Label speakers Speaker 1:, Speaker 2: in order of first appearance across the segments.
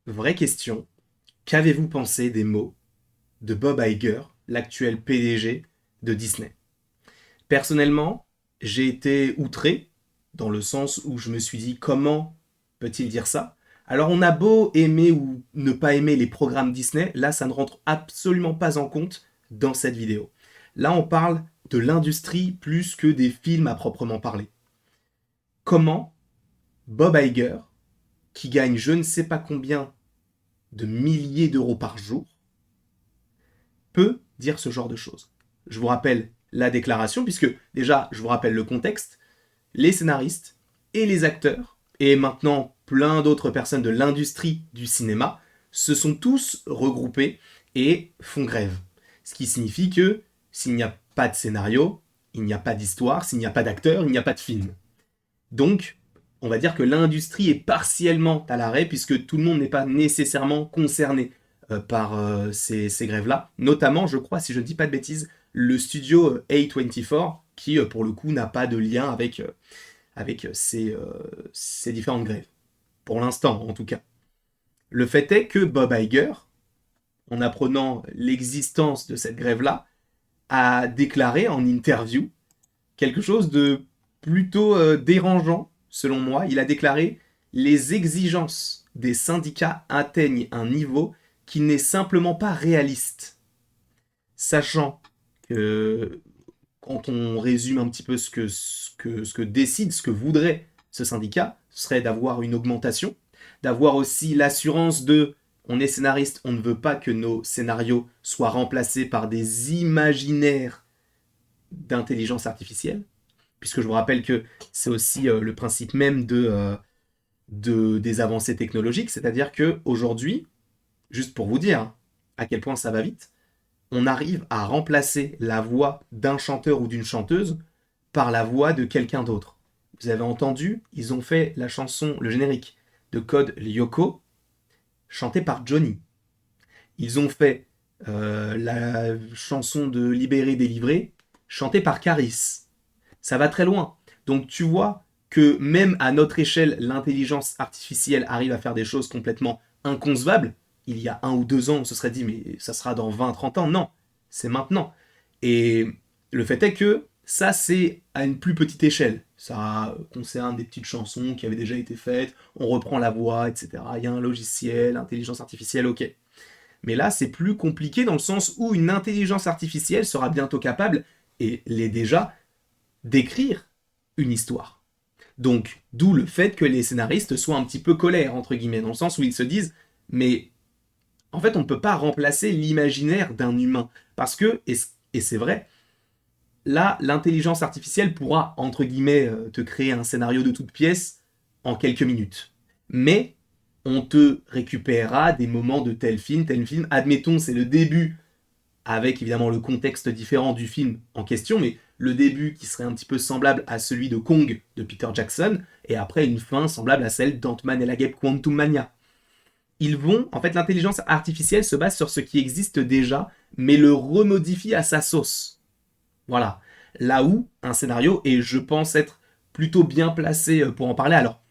Speaker 1: Vraie question, qu'avez-vous pensé des mots de Bob Iger, l'actuel PDG de Disney? Personnellement, j'ai été outré, dans le sens où je me suis dit comment peut-il dire ça? Alors on a beau aimer ou ne pas aimer les programmes Disney, là ça ne rentre absolument pas en compte dans cette vidéo. Là on parle de l'industrie plus que des films à proprement parler. Comment Bob Iger, qui gagne je ne sais pas combien de milliers d'euros par jour, peut dire ce genre de choses. Je vous rappelle la déclaration, puisque déjà, je vous rappelle le contexte, les scénaristes et les acteurs, et maintenant plein d'autres personnes de l'industrie du cinéma, se sont tous regroupés et font grève. Ce qui signifie que s'il n'y a pas de scénario, il n'y a pas d'histoire, s'il n'y a pas d'acteur, il n'y a pas de film. Donc, on va dire que l'industrie est partiellement à l'arrêt puisque tout le monde n'est pas nécessairement concerné par ces grèves-là. Notamment, je crois, si je ne dis pas de bêtises, le studio A24 qui, pour le coup, n'a pas de lien avec ces différentes grèves. Pour l'instant, en tout cas. Le fait est que Bob Iger, en apprenant l'existence de cette grève-là, a déclaré en interview quelque chose de plutôt dérangeant, selon moi. Il a déclaré: les exigences des syndicats atteignent un niveau qui n'est simplement pas réaliste. Sachant que quand on résume un petit peu ce que décide, ce que voudrait ce syndicat, ce serait d'avoir une augmentation, d'avoir aussi l'assurance de on est scénariste, on ne veut pas que nos scénarios soient remplacés par des imaginaires d'intelligence artificielle, puisque je vous rappelle que c'est aussi le principe même des avancées technologiques, c'est-à-dire qu'aujourd'hui, juste pour vous dire à quel point ça va vite, on arrive à remplacer la voix d'un chanteur ou d'une chanteuse par la voix de quelqu'un d'autre. Vous avez entendu, ils ont fait la chanson, le générique de Code Lyoko, chanté par Johnny. Ils ont fait la chanson de Libéré, délivré, chantée par Caris. Ça va très loin. Donc tu vois que même à notre échelle, l'intelligence artificielle arrive à faire des choses complètement inconcevables. Il y a 1 ou 2 ans, on se serait dit, mais ça sera dans 20, 30 ans. Non, c'est maintenant. Et le fait est que ça, c'est à une plus petite échelle. Ça concerne des petites chansons qui avaient déjà été faites, on reprend la voix, etc. Il y a un logiciel, intelligence artificielle, ok. Mais là, c'est plus compliqué dans le sens où une intelligence artificielle sera bientôt capable, et l'est déjà, d'écrire une histoire. Donc, d'où le fait que les scénaristes soient un petit peu colères, entre guillemets, dans le sens où ils se disent, mais en fait, on ne peut pas remplacer l'imaginaire d'un humain. Parce que, et c'est vrai, là, l'intelligence artificielle pourra, entre guillemets, te créer un scénario de toute pièce en quelques minutes. Mais on te récupérera des moments de tel film, tel film. Admettons, c'est le début avec évidemment le contexte différent du film en question, mais le début qui serait un petit peu semblable à celui de Kong de Peter Jackson, et après une fin semblable à celle d'Ant-Man et la Guêpe Quantum Mania. Ils vont, en fait, l'intelligence artificielle se base sur ce qui existe déjà, mais le remodifie à sa sauce. Voilà. Là où un scénario, et je pense être plutôt bien placé pour en parler, alors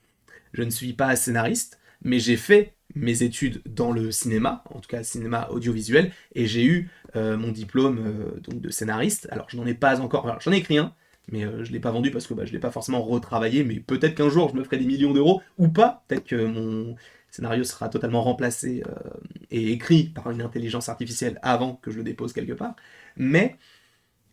Speaker 1: je ne suis pas scénariste, mais j'ai fait mes études dans le cinéma, en tout cas cinéma audiovisuel, et j'ai eu mon diplôme donc de scénariste. Alors je n'en ai pas encore, alors, j'en ai écrit un, mais je ne l'ai pas vendu parce que je ne l'ai pas forcément retravaillé, mais peut-être qu'un jour je me ferai des millions d'euros, ou pas, peut-être que mon scénario sera totalement remplacé et écrit par une intelligence artificielle avant que je le dépose quelque part. Mais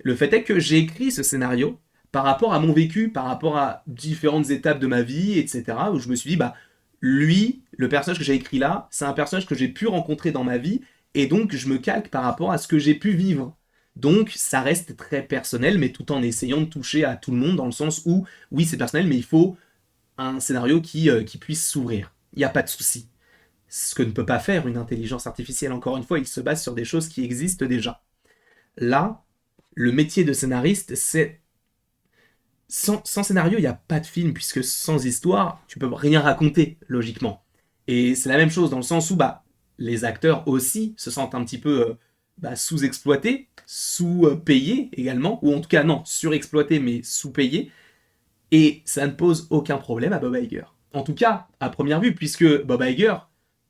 Speaker 1: le fait est que j'ai écrit ce scénario par rapport à mon vécu, par rapport à différentes étapes de ma vie, etc. Où je me suis dit, bah, lui, le personnage que j'ai écrit là, c'est un personnage que j'ai pu rencontrer dans ma vie, et donc je me calque par rapport à ce que j'ai pu vivre. Donc ça reste très personnel, mais tout en essayant de toucher à tout le monde, dans le sens où, oui, c'est personnel, mais il faut un scénario qui puisse s'ouvrir. Il n'y a pas de souci. Ce que ne peut pas faire une intelligence artificielle, encore une fois, il se base sur des choses qui existent déjà. Là, le métier de scénariste, c'est sans scénario, il n'y a pas de film, puisque sans histoire, tu peux rien raconter, logiquement. Et c'est la même chose dans le sens où bah, les acteurs aussi se sentent un petit peu sous-exploités, sous-payés également, ou en tout cas non, surexploités mais sous-payés, et ça ne pose aucun problème à Bob Iger. En tout cas, à première vue, puisque Bob Iger,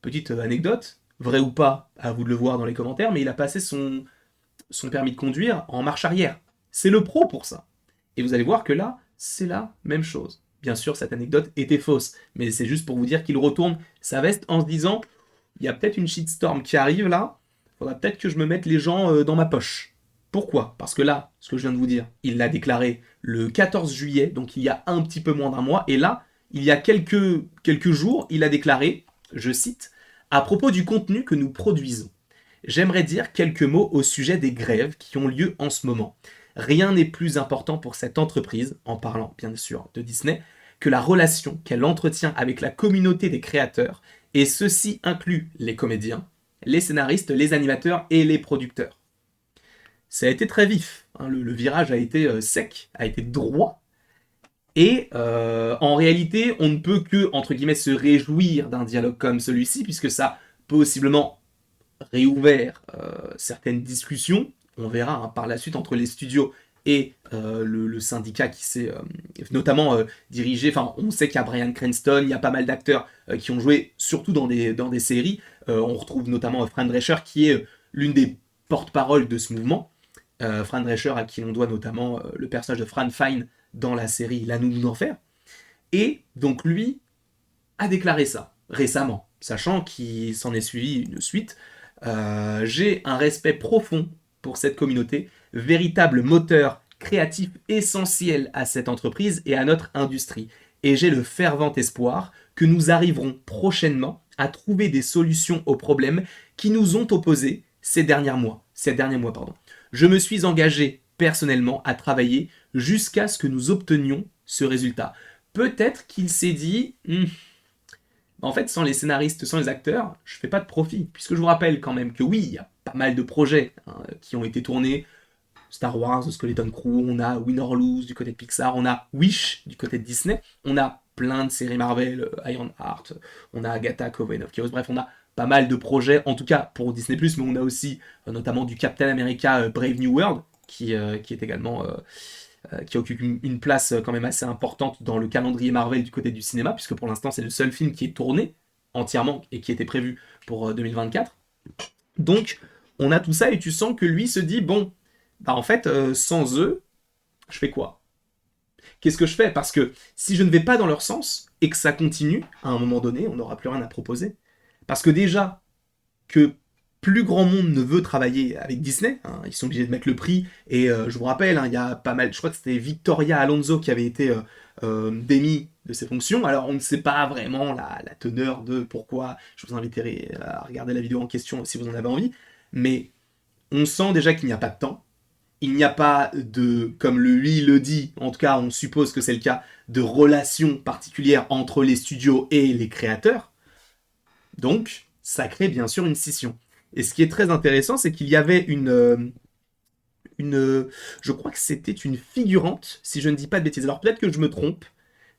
Speaker 1: petite anecdote, vrai ou pas, à vous de le voir dans les commentaires, mais il a passé son permis de conduire en marche arrière. C'est le pro pour ça. Et vous allez voir que là, c'est la même chose. Bien sûr, cette anecdote était fausse, mais c'est juste pour vous dire qu'il retourne sa veste en se disant il y a peut-être une shitstorm qui arrive là, faudra peut-être que je me mette les gens dans ma poche. Pourquoi? Parce que là, ce que je viens de vous dire, il l'a déclaré le 14 juillet, donc il y a un petit peu moins d'un mois, et là, il y a quelques jours, il a déclaré, je cite, à propos du contenu que nous produisons. J'aimerais dire quelques mots au sujet des grèves qui ont lieu en ce moment. Rien n'est plus important pour cette entreprise, en parlant bien sûr de Disney, que la relation qu'elle entretient avec la communauté des créateurs, et ceci inclut les comédiens, les scénaristes, les animateurs et les producteurs. Ça a été très vif, hein, le virage a été sec, a été droit, et en réalité, on ne peut que, entre guillemets, se réjouir d'un dialogue comme celui-ci, puisque ça possiblement réouvert certaines discussions, on verra hein, par la suite, entre les studios et le syndicat qui s'est notamment dirigé, enfin on sait qu'il y a Bryan Cranston, il y a pas mal d'acteurs qui ont joué surtout dans des séries, on retrouve notamment Fran Drescher qui est l'une des porte-paroles de ce mouvement, Fran Drescher à qui l'on doit notamment le personnage de Fran Fine dans la série La Nounou d'Enfer, et donc lui a déclaré ça récemment, sachant qu'il s'en est suivi une suite. J'ai un respect profond pour cette communauté, véritable moteur créatif essentiel à cette entreprise et à notre industrie. Et j'ai le fervent espoir que nous arriverons prochainement à trouver des solutions aux problèmes qui nous ont opposés ces derniers mois. Je me suis engagé personnellement à travailler jusqu'à ce que nous obtenions ce résultat. Peut-être qu'il s'est dit, en fait, sans les scénaristes, sans les acteurs, je fais pas de profit. Puisque je vous rappelle quand même que oui, il y a pas mal de projets hein, qui ont été tournés. Star Wars, The Skeleton Crew, on a Win or Lose du côté de Pixar, on a Wish du côté de Disney, on a plein de séries Marvel, Ironheart, on a Agatha, Coven of Chaos, bref, on a pas mal de projets, en tout cas pour Disney+, mais on a aussi notamment du Captain America Brave New World, qui est également... qui occupe une place quand même assez importante dans le calendrier Marvel du côté du cinéma, puisque pour l'instant c'est le seul film qui est tourné entièrement et qui était prévu pour 2024. Donc on a tout ça et tu sens que lui se dit, bon, bah en fait, sans eux, je fais quoi? Qu'est-ce que je fais? Parce que si je ne vais pas dans leur sens et que ça continue, à un moment donné, on n'aura plus rien à proposer. Parce que déjà, que plus grand monde ne veut travailler avec Disney, hein, ils sont obligés de mettre le prix, et je vous rappelle, hein, il y a pas mal, je crois que c'était Victoria Alonso qui avait été démis de ses fonctions, alors on ne sait pas vraiment la teneur de pourquoi, je vous inviterai à regarder la vidéo en question si vous en avez envie, mais on sent déjà qu'il n'y a pas de temps, il n'y a pas de, comme lui le dit, en tout cas on suppose que c'est le cas, de relation particulière entre les studios et les créateurs, donc ça crée bien sûr une scission. Et ce qui est très intéressant, c'est qu'il y avait je crois que c'était une figurante, si je ne dis pas de bêtises. Alors peut-être que je me trompe,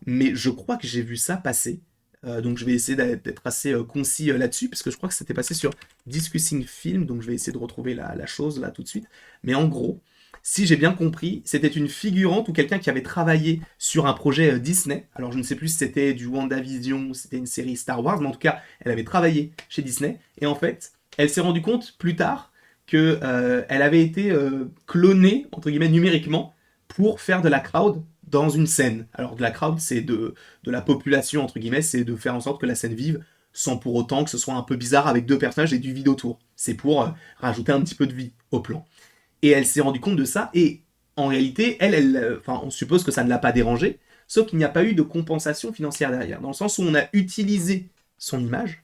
Speaker 1: mais je crois que j'ai vu ça passer. Donc je vais essayer d'être assez concis là-dessus, parce que je crois que c'était passé sur Discussing Film, donc je vais essayer de retrouver la chose là tout de suite. Mais en gros, si j'ai bien compris, c'était une figurante ou quelqu'un qui avait travaillé sur un projet Disney. Alors je ne sais plus si c'était du WandaVision ou si c'était une série Star Wars, mais en tout cas, elle avait travaillé chez Disney. Et en fait, elle s'est rendue compte plus tard que elle avait été clonée, entre guillemets, numériquement, pour faire de la crowd dans une scène. Alors de la crowd, c'est de la population, entre guillemets, c'est de faire en sorte que la scène vive, sans pour autant que ce soit un peu bizarre avec deux personnages et du vide autour. C'est pour rajouter un petit peu de vie au plan. Et elle s'est rendue compte de ça, et en réalité, on suppose que ça ne l'a pas dérangée, sauf qu'il n'y a pas eu de compensation financière derrière, dans le sens où on a utilisé son image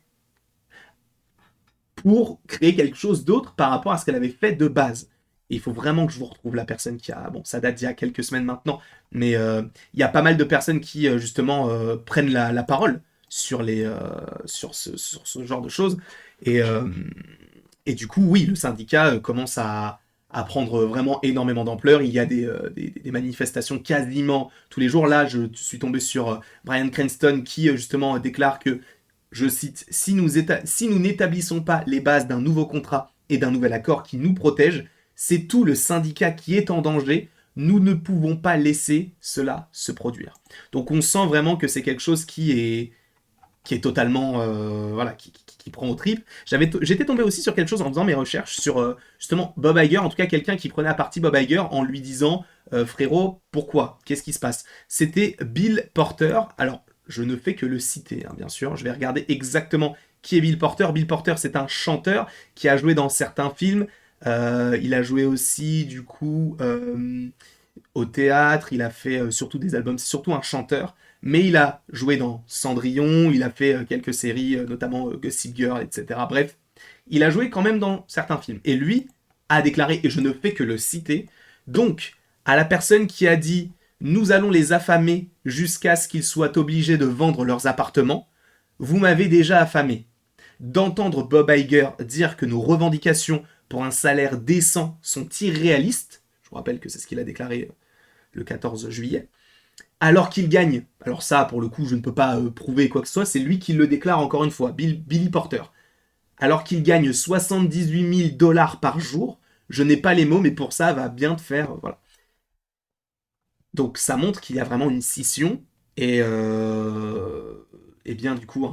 Speaker 1: pour créer quelque chose d'autre par rapport à ce qu'elle avait fait de base. Et il faut vraiment que je vous retrouve la personne qui a... Bon, ça date d'il y a quelques semaines maintenant, mais il y a pas mal de personnes qui, justement, prennent la parole sur ce genre de choses. Et, et du coup, oui, le syndicat commence à prendre vraiment énormément d'ampleur. Il y a des manifestations quasiment tous les jours. Là, je suis tombé sur Bryan Cranston qui, justement, déclare que, je cite, si nous n'établissons pas les bases d'un nouveau contrat et d'un nouvel accord qui nous protège, c'est tout le syndicat qui est en danger. Nous ne pouvons pas laisser cela se produire. Donc on sent vraiment que c'est quelque chose qui est totalement... voilà, qui qui prend aux tripes. J'étais tombé aussi sur quelque chose en faisant mes recherches sur justement Bob Iger, en tout cas quelqu'un qui prenait à partie Bob Iger en lui disant frérot, pourquoi? Qu'est-ce qui se passe? C'était Bill Porter. Alors, je ne fais que le citer, hein, bien sûr. Je vais regarder exactement qui est Bill Porter. Bill Porter, c'est un chanteur qui a joué dans certains films. Il a joué aussi, du coup, au théâtre. Il a fait surtout des albums. C'est surtout un chanteur. Mais il a joué dans Cendrillon. Il a fait quelques séries, notamment Gossip Girl, etc. Bref, il a joué quand même dans certains films. Et lui a déclaré, et je ne fais que le citer, donc, à la personne qui a dit « Nous allons les affamer jusqu'à ce qu'ils soient obligés de vendre leurs appartements. Vous m'avez déjà affamé. » D'entendre Bob Iger dire que nos revendications pour un salaire décent sont irréalistes, je vous rappelle que c'est ce qu'il a déclaré le 14 juillet, alors qu'il gagne, alors ça pour le coup je ne peux pas prouver quoi que ce soit, c'est lui qui le déclare encore une fois, Billy Porter, alors qu'il gagne 78 000 $ par jour, je n'ai pas les mots mais pour ça va bien te faire, voilà. Donc ça montre qu'il y a vraiment une scission et bien du coup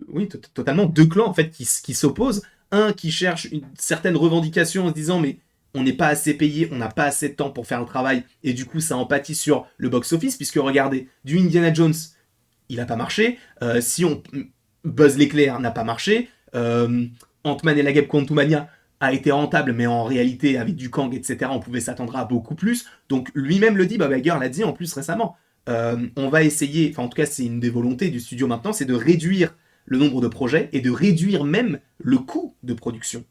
Speaker 1: oui totalement deux clans en fait qui s'opposent, un qui cherche une certaine revendication en se disant mais on n'est pas assez payé, on n'a pas assez de temps pour faire le travail et du coup ça empathie sur le box-office puisque regardez, du Indiana Jones il n'a pas marché, si on Buzz l'éclair n'a pas marché, Ant-Man et la Guêpe Quantumania a été rentable, mais en réalité, avec du Kang, etc., on pouvait s'attendre à beaucoup plus. Donc lui-même le dit, Bob Iger l'a dit en plus récemment. On va essayer, enfin en tout cas c'est une des volontés du studio maintenant, c'est de réduire le nombre de projets et de réduire même le coût de production.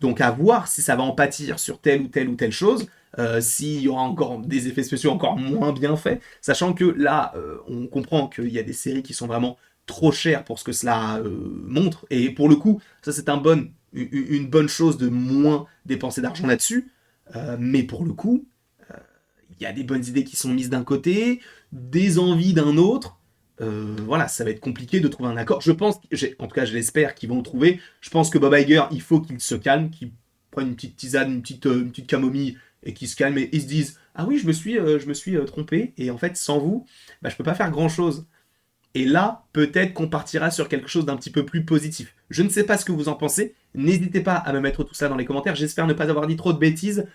Speaker 1: Donc à voir si ça va en pâtir sur telle ou telle chose, s'il y aura encore des effets spéciaux encore moins bien faits, sachant que là, on comprend qu'il y a des séries qui sont vraiment trop chères pour ce que cela montre, et pour le coup, ça c'est une bonne chose de moins dépenser d'argent là-dessus, mais pour le coup, il y a des bonnes idées qui sont mises d'un côté, des envies d'un autre, voilà, ça va être compliqué de trouver un accord. Je pense, en tout cas je l'espère qu'ils vont le trouver, je pense que Bob Iger, il faut qu'il se calme, qu'il prenne une petite tisane, une petite camomille, et qu'il se calme, et ils se disent « Ah oui, je me suis trompé, et en fait, sans vous, bah, je peux pas faire grand-chose. » Et là, peut-être qu'on partira sur quelque chose d'un petit peu plus positif. Je ne sais pas ce que vous en pensez, n'hésitez pas à me mettre tout ça dans les commentaires, j'espère ne pas avoir dit trop de bêtises.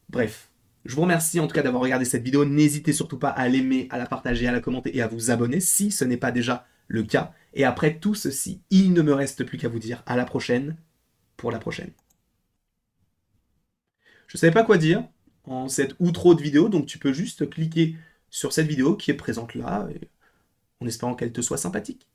Speaker 1: Bref, je vous remercie en tout cas d'avoir regardé cette vidéo, n'hésitez surtout pas à l'aimer, à la partager, à la commenter et à vous abonner si ce n'est pas déjà le cas. Et après tout ceci, il ne me reste plus qu'à vous dire à la prochaine pour la prochaine. Je ne savais pas quoi dire en cette outro de vidéo, donc tu peux juste cliquer sur cette vidéo qui est présente là, en espérant qu'elle te soit sympathique.